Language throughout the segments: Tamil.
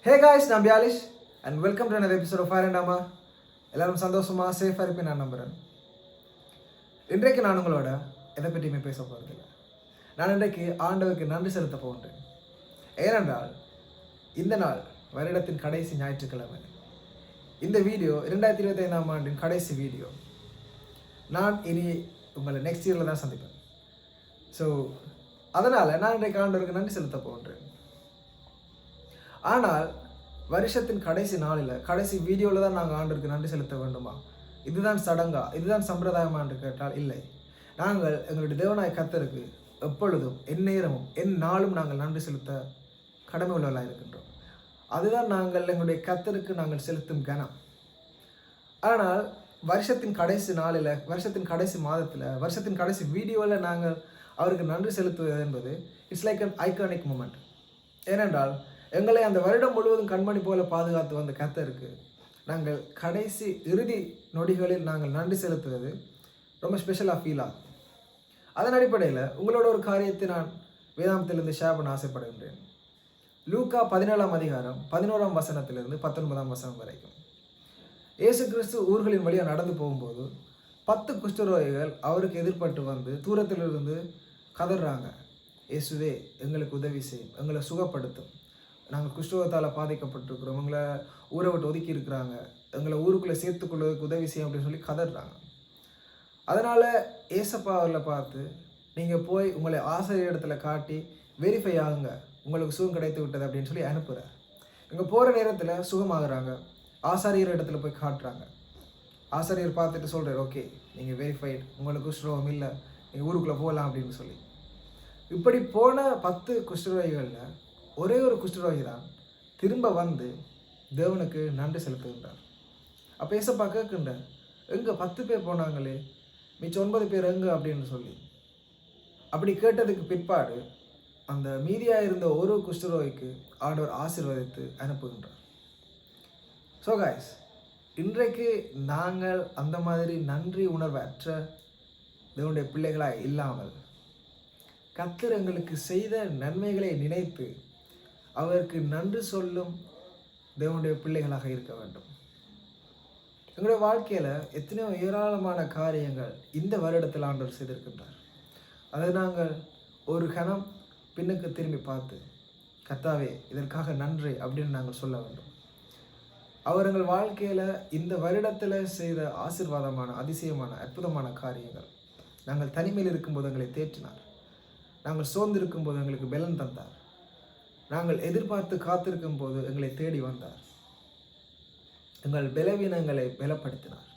ஹே காய்ஸ், நான் பியாலிஷ் and welcome to another episode of fire and Amma. எல்லாரும் சந்தோஷமாக சேஃபாக இருப்பேன் நான் நம்புகிறேன். இன்றைக்கு நான் உங்களோட எதை பற்றியுமே பேச போகிறதில்ல. நான் இன்றைக்கு ஆண்டவருக்கு நன்றி செலுத்த போகின்றேன். ஏனென்றால் இந்த நாள் வருடத்தின் கடைசி ஞாயிற்றுக்கிழமை. இந்த வீடியோ 2025ஆம் ஆண்டின் கடைசி வீடியோ. நான் இனி உங்களை நெக்ஸ்ட் இயரில் தான் சந்திப்பேன். ஸோ அதனால் நான் இன்றைக்கு ஆண்டவருக்கு நன்றி செலுத்த போகின்றேன். ஆனால் வருஷத்தின் கடைசி நாளில் கடைசி வீடியோவில் தான் நாங்கள் ஆண்டவருக்கு நன்றி செலுத்த வேண்டுமா? இதுதான் சடங்கா, இதுதான் சம்பிரதாயமா என்று கேட்டால் இல்லை. நாங்கள் எங்களுடைய தேவனாய் கர்த்தருக்கு எப்பொழுதும் எந்நேரமும் எந்நாளும் நாங்கள் நன்றி செலுத்த கடமை உள்ளவர்களாக இருக்கின்றோம். அதுதான் நாங்கள் எங்களுடைய கர்த்தருக்கு நாங்கள் செலுத்தும் கனம். ஆனால் வருஷத்தின் கடைசி நாளில், வருஷத்தின் கடைசி மாதத்தில், வருஷத்தின் கடைசி வீடியோவில் நாங்கள் அவருக்கு நன்றி செலுத்துவது என்பது it's like an iconic moment. ஏனென்றால் எங்களை அந்த வருடம் முழுவதும் கண்மணி போல பாதுகாத்து வந்த கர்த்தருக்கு நாங்கள் கடைசி இறுதி நொடிகளில் நாங்கள் நன்றி செலுத்துவது ரொம்ப ஸ்பெஷலாக ஃபீல் ஆகும். அதன் அடிப்படையில் உங்களோட ஒரு காரியத்தை நான் வேதாந்தத்திலிருந்து ஷேர் பண்ண ஆசைப்படுகின்றேன். லூக்கா 17ஆம் அதிகாரம் 11ஆம் வசனத்திலிருந்து 19ஆம் வசனம் வரைக்கும். இயேசு கிறிஸ்து ஊர்களின் வழியாக நடந்து போகும்போது 10 குஷ்டரோகிகள் அவருக்கு எதிர்பட்டு வந்து தூரத்திலிருந்து கதறாங்க, இயேசுவே எங்களுக்கு உதவி செய்யும், எங்களை சுகப்படுத்தும், நாங்கள் குஷ்டரோகத்தால் பாதிக்கப்பட்டிருக்கிறோம், எங்களை ஊரை விட்டு ஒதுக்கி இருக்கிறாங்க, எங்களை ஊருக்குள்ளே சேர்த்துக்கொள்வதற்கு உதவி செய்யும் அப்படின்னு சொல்லி கதறாங்க. அதனால் ஏசப்பா அவரில் பார்த்து, நீங்கள் போய் உங்களை ஆசிரியர் இடத்துல காட்டி வெரிஃபை ஆகுங்க, உங்களுக்கு சுகம் கிடைத்து விட்டது அப்படின்னு சொல்லி அனுப்புகிறார். இங்கே போகிற நேரத்தில் சுகமாகறாங்க. ஆசாரியர் இடத்துல போய் காட்டுறாங்க. ஆசாரியர் பார்த்துட்டு சொல்கிறார், ஓகே நீங்கள் வெரிஃபைடு, உங்களுக்கு குஷ்டரோகம் இல்லை, நீங்கள் ஊருக்குள்ளே போகலாம் அப்படின்னு சொல்லி. இப்படி போன 10 குஷ்டரோகிகளில் ஒரே ஒரு குஷ்டரோகி தான் திரும்ப வந்து தேவனுக்கு நன்றி செலுத்துகின்றார். அப்போ ஏசப்பா கேட்கின்றார், எங்கே 10 பேர் போனாங்களே, மிச்சம் 9 பேர் எங்கே அப்படின்னு சொல்லி. அப்படி கேட்டதுக்கு பிற்பாடு அந்த மீதியாக இருந்த ஒரு குஷ்டரோகிக்கு ஆண்டவர் ஆசீர்வதித்து அனுப்புகின்றார். ஸோ காய்ஸ், இன்றைக்கு நாங்கள் அந்த மாதிரி நன்றி உணர்வற்ற தேவனுடைய பிள்ளைகளாக இல்லாமல் கர்த்தர் எங்களுக்கு செய்த நன்மைகளை நினைத்து அவருக்கு நன்றி சொல்லும் தேவனுடைய பிள்ளைகளாக இருக்க வேண்டும். எங்களுடைய வாழ்க்கையில் எத்தனையோ ஏராளமான காரியங்கள் இந்த வருடத்தில் ஆண்டவர் செய்திருக்கின்றார். அதை நாங்கள் ஒரு கணம் பின்னுக்கு திரும்பி பார்த்து, கர்த்தாவே இதற்காக நன்றி அப்படின்னு நாங்கள் சொல்ல வேண்டும். அவர் எங்கள் வாழ்க்கையில் இந்த வருடத்தில் செய்த ஆசீர்வாதமான, அதிசயமான, அற்புதமான காரியங்கள். நாங்கள் தனிமையில் இருக்கும்போது எங்களை தேற்றினார். நாங்கள் சோர்ந்திருக்கும் போது எங்களுக்கு பலன் தந்தார். நாங்கள் எதிர்பார்த்து காத்திருக்கும் போது எங்களை தேடி வந்தார். எங்கள் பலவீனங்களை பலப்படுத்தினார்.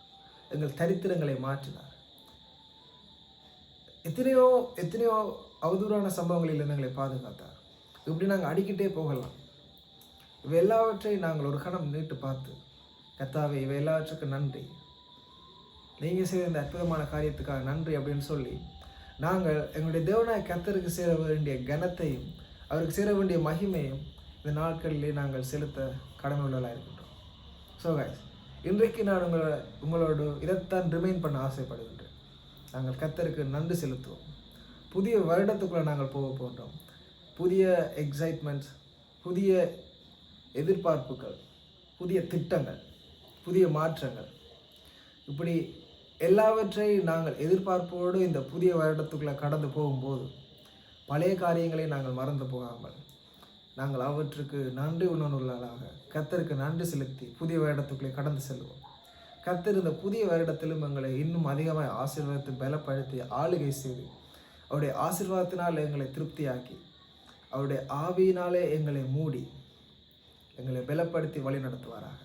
எங்கள் தரித்திரங்களை மாற்றினார். எத்தனையோ எத்தனையோ அவதூறான சம்பவங்களில் எங்களை பாதுகாத்தார். இப்படி நாங்கள் அடிக்கிட்டே போகலாம். இவை எல்லாவற்றையும் நாங்கள் ஒரு கணம் நீட்டு பார்த்து, கர்த்தாவே இவை எல்லாவற்றுக்கும் நன்றி, நீங்கள் செய்த இந்த அற்புதமான காரியத்துக்காக நன்றி அப்படின்னு சொல்லி நாங்கள் எங்களுடைய தேவனாய கர்த்தருக்கு சேர வேண்டிய கனத்தையும் அவருக்கு சேர வேண்டிய மகிமையும் இந்த நாட்களிலே நாங்கள் செலுத்த கடமை உள்ளவர்களாக இருக்கின்றோம். ஸோ கைஸ், இன்றைக்கு நான் உங்களோடு இதைத்தான் ரிமைண்ட் பண்ண ஆசைப்படுகின்றேன். நாங்கள் கர்த்தருக்கு நன்றி செலுத்துவோம். புதிய வருடத்துக்குள்ளே நாங்கள் போக போன்றோம். புதிய எக்ஸைட்மெண்ட்ஸ், புதிய எதிர்பார்ப்புகள், புதிய திட்டங்கள், புதிய மாற்றங்கள், இப்படி எல்லாவற்றையும் நாங்கள் எதிர்பார்ப்போடு இந்த புதிய வருடத்துக்குள்ளே கடந்து போகும்போது பழைய காரியங்களை நாங்கள் மறந்து போகாமல் நாங்கள் அவற்றுக்கு நன்றி உணர்வுள்ளவர்களாக கர்த்தருக்கு நன்றி செலுத்தி புதிய வருடத்துக்குள்ளே கடந்து செல்வோம். கர்த்தர் இந்த புதிய வருடத்திலும் எங்களை இன்னும் அதிகமாக ஆசீர்வாதத்தை பலப்படுத்தி ஆளுகை செய்து அவருடைய ஆசீர்வாதத்தினால் எங்களை திருப்தியாக்கி அவருடைய ஆவியினாலே எங்களை மூடி எங்களை பலப்படுத்தி வழி நடத்துவாராக.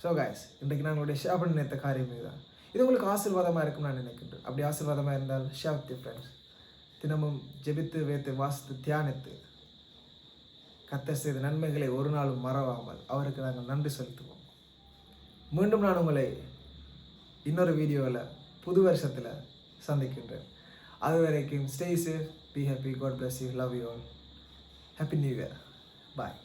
ஸோ காய்ஸ், இன்றைக்கு நாங்களுடைய ஷேர் பண்ண நினைத்த காரியமே தான். இது உங்களுக்கு ஆசீர்வாதமாக இருக்கும்னு நான் நினைக்கின்றேன். அப்படி ஆசீர்வாதமாக இருந்தால் ஷேர் வித் யுவர் ஃப்ரெண்ட்ஸ். தினமும் ஜெபித்து வேத்து வாசித்து தியானித்து கர்த்தர் செய்த நன்மைகளை ஒரு நாளும் மறவாமல் அவருக்கு நாங்கள் நன்றி செலுத்துவோம். மீண்டும் நான் உங்களை இன்னொரு வீடியோவில் புது வருஷத்தில் சந்திக்கின்றேன். அது வரைக்கும் stay safe, be happy, God bless you, love you all, happy new year, bye.